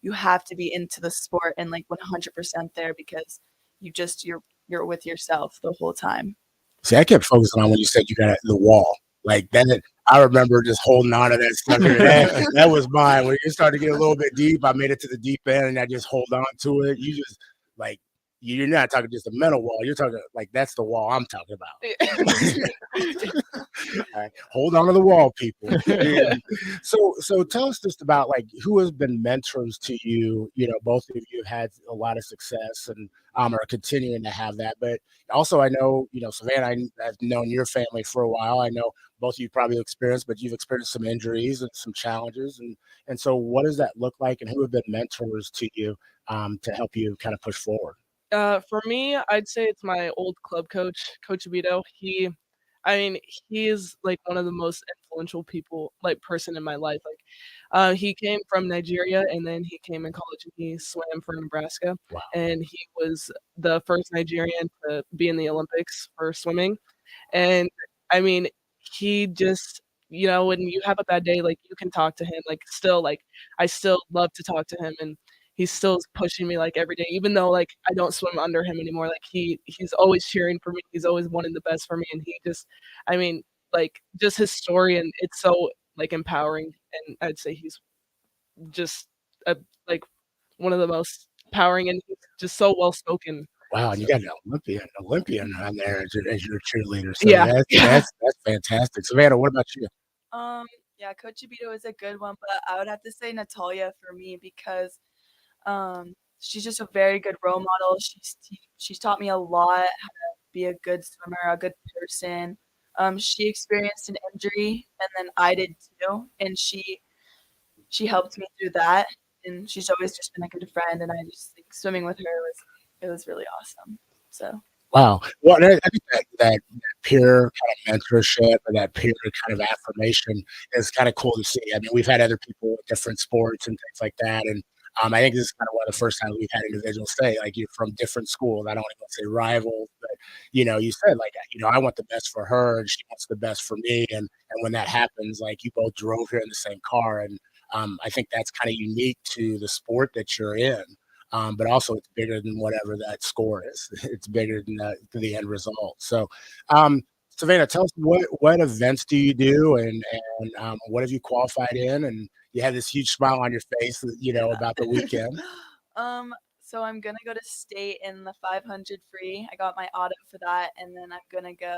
you have to be into the sport and like 100% there because you're with yourself the whole time. See, I kept focusing on when you said you got the wall. Like that, I remember just holding on to that sucker. That was mine. When you start to get a little bit deep, I made it to the deep end and I just hold on to it. You just like, you're not talking just a mental wall. You're talking like that's the wall I'm talking about. All right, hold on to the wall, people. So tell us just about like who has been mentors to you. Both of you have had a lot of success and are continuing to have that. But also, I know Savannah. I've known your family for a while. I know both of you probably experienced, but you've experienced some injuries and some challenges. And so, what does that look like? And who have been mentors to you to help you kind of push forward? For me, I'd say it's my old club coach, Coach Abito. He is like one of the most influential person in my life. Like, he came from Nigeria and then he came in college and he swam for Nebraska. Wow. And he was the first Nigerian to be in the Olympics for swimming. And he just, when you have a bad day, like you can talk to him. I still love to talk to him and he's still pushing me like every day, even though like I don't swim under him anymore. Like he's always cheering for me. He's always wanting the best for me. And he just, just his story and it's so like empowering. And I'd say he's just like one of the most empowering and he's just so well spoken. Wow, and you got an Olympian on there as your cheerleader. So Yeah. that's fantastic. Savannah, what about you? Yeah, Coach Abito is a good one, but I would have to say Natalia for me because she's just a very good role model. She's taught me a lot how to be a good swimmer, a good person. She experienced an injury, and then I did too, and she helped me through that, and she's always just been a good friend, and I just think swimming with her was really awesome. So Wow. Well, I think that peer kind of mentorship or that peer kind of affirmation is kind of cool to see. I mean, we've had other people with different sports and things like that, and I think this is kind of one of the first times we've had individuals say, like, you're from different schools. I don't even say rivals, but you said like, I want the best for her, and she wants the best for me, and when that happens, like, you both drove here in the same car, and I think that's kind of unique to the sport that you're in. But also it's bigger than whatever that score is. It's bigger than the end result. So, Savannah, tell us what events do you do, and what have you qualified in? And you had this huge smile on your face, about the weekend. So I'm gonna go to state in the 500 free. I got my auto for that, and then I'm gonna go.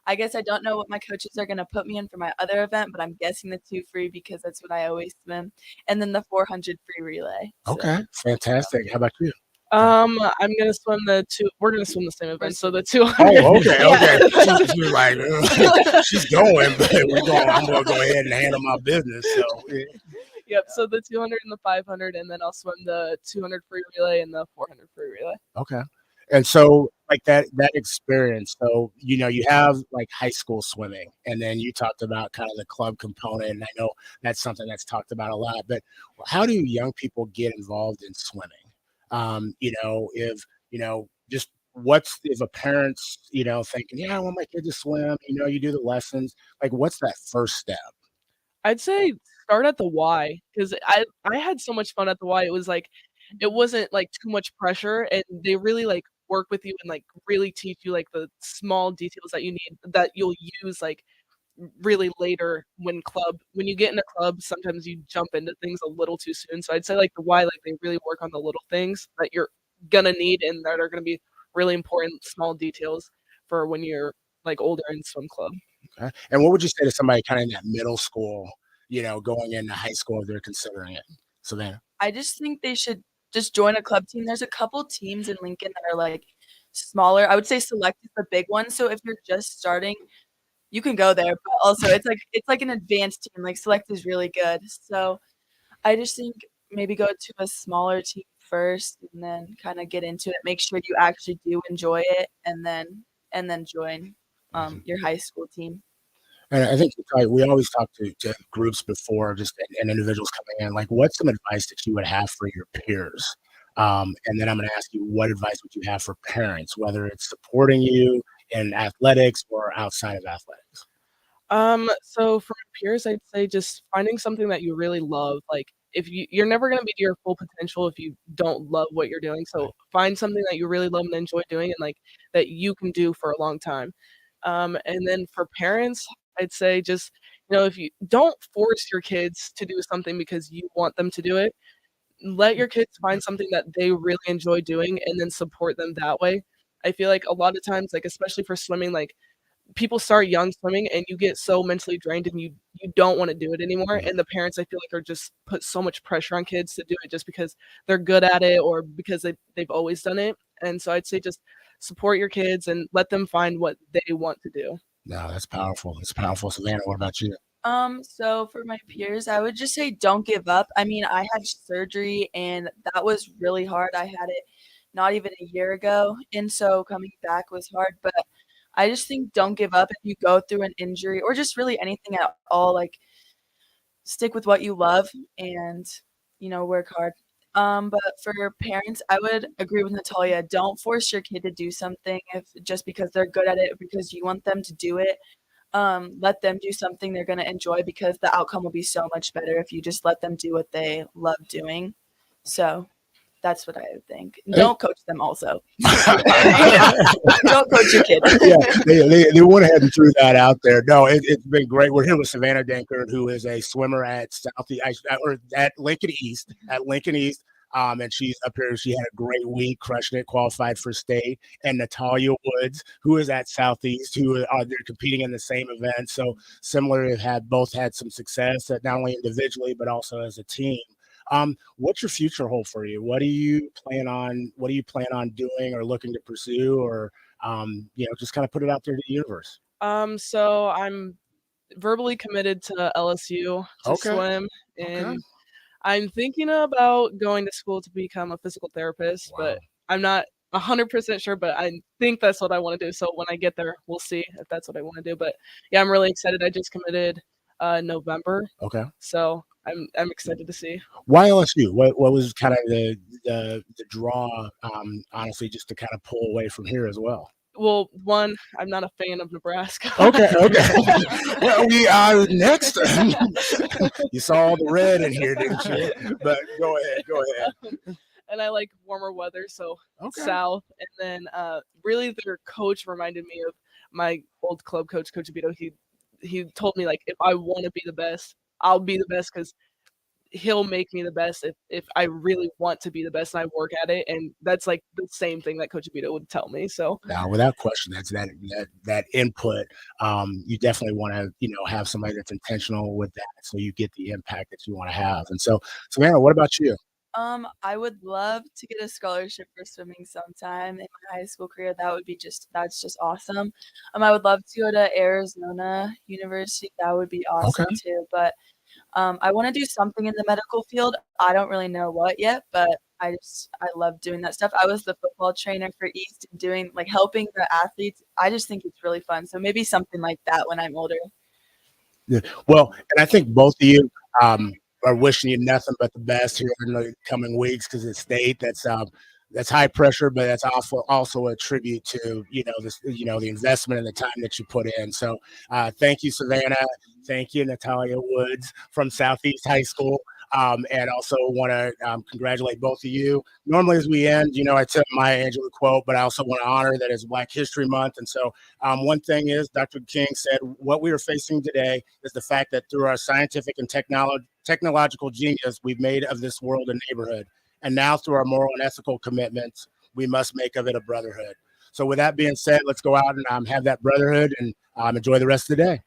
I guess I don't know what my coaches are gonna put me in for my other event, but I'm guessing the 2 free because that's what I always swim, and then the 400 free relay. Okay, fantastic. How about you? I'm gonna swim the two. We're gonna swim the same event, so the 200. Oh, okay, Yeah. okay. She's like, she's going, but I'm gonna go ahead and handle my business. So, yeah. Yep. So the 200 and the 500, and then I'll swim the 200 free relay and the 400 free relay. Okay. And so, like that experience, so you have like high school swimming, and then you talked about kind of the club component, and I know that's something that's talked about a lot. But how do young people get involved in swimming? Just if a parent's thinking, yeah, I want my kid to swim, you do the lessons, like, what's that first step? I'd say start at the Y, because I had so much fun at the Y. It was like it wasn't like too much pressure, and they really like work with you and like really teach you like the small details that you need that you'll use like really later when you get in a club. Sometimes you jump into things a little too soon. So I'd say like the Y, like they really work on the little things that you're gonna need and that are gonna be really important small details for when you're like older in swim club. Okay. And what would you say to somebody kind of in that middle school, going into high school if they're considering it? Savannah? I just think they should just join a club team. There's a couple teams in Lincoln that are like smaller. I would say Select is the big one. So if you're just starting, you can go there. But also it's like an advanced team. Like Select is really good. So I just think maybe go to a smaller team first and then kind of get into it. Make sure you actually do enjoy it, and then join your high school team. And I think we always talk to groups before, just and individuals coming in, like, what's some advice that you would have for your peers? And then I'm going to ask you, what advice would you have for parents, whether it's supporting you in athletics or outside of athletics? So for my peers, I'd say just finding something that you really love. Like if you're never going to be to your full potential if you don't love what you're doing. So find something that you really love and enjoy doing, and like that you can do for a long time. And then for parents, I'd say just, if you don't force your kids to do something because you want them to do it, let your kids find something that they really enjoy doing and then support them that way. I feel like a lot of times, like especially for swimming, like people start young swimming and you get so mentally drained and you don't want to do it anymore. And the parents, I feel like, are just put so much pressure on kids to do it just because they're good at it or because they've always done it. And so I'd say just support your kids and let them find what they want to do. No, that's powerful. It's powerful. Savannah, what about you? So for my peers, I would just say don't give up. I mean, I had surgery and that was really hard. I had it not even a year ago, and so coming back was hard, but I just think don't give up if you go through an injury or just really anything at all. Like, stick with what you love and, work hard. But for parents, I would agree with Natalia. Don't force your kid to do something just because they're good at it or because you want them to do it. Let them do something they're going to enjoy, because the outcome will be so much better if you just let them do what they love doing. So that's what I would think. Don't coach them also. Don't coach your kid. Yeah, they went ahead and threw that out there. No, it's been great. We're here with Savannah Dankert, who is a swimmer at at Lincoln East. And she's up here. She had a great week, crushing it, qualified for state. And Natalia Woods, who is at Southeast, who are they're competing in the same event. So similar, have both had some success, not only individually but also as a team. What's your future hold for you? What do you plan on? What do you plan on doing or looking to pursue, or just kind of put it out there to the universe? So I'm verbally committed to LSU to Okay. swim, and I'm thinking about going to school to become a physical therapist, but I'm not 100% sure, but I think that's what I want to do. So when I get there, we'll see if that's what I want to do. But yeah, I'm really excited. I just committed November. Okay. So I'm excited to see. Why LSU? What was kind of the draw, honestly, just to kind of pull away from here as well? Well, one, I'm not a fan of Nebraska. Okay. Well, we are next. You saw the red in here, didn't you? But go ahead. And I like warmer weather, so south. And then really their coach reminded me of my old club coach, Coach Abito. He told me, like, if I want to be the best, I'll be the best, because he'll make me the best if I really want to be the best and I work at it. And that's like the same thing that Coach Abito would tell me. So now, without question, that's that input. You definitely want to, have somebody that's intentional with that, so you get the impact that you want to have. And so, Savannah, what about you? I would love to get a scholarship for swimming sometime in my high school career. That's just awesome. I would love to go to Arizona University. That would be awesome too. But I want to do something in the medical field. I don't really know what yet, but I love doing that stuff. I was the football trainer for East, doing helping the athletes. I just think it's really fun. So maybe something like that when I'm older. Yeah. Well, and I think both of you are wishing you nothing but the best here in the coming weeks, because it's state that's high pressure, but that's also a tribute to the investment and the time that you put in. So thank you, Savannah. Thank you, Natalia Woods from Southeast High School. And also want to congratulate both of you. Normally, as we end, I tell Maya Angelou quote, but I also want to honor that it's Black History Month. And so one thing is, Dr. King said, what we are facing today is the fact that through our scientific and technological genius, we've made of this world a neighborhood. And now through our moral and ethical commitments, we must make of it a brotherhood. So with that being said, let's go out and have that brotherhood and enjoy the rest of the day.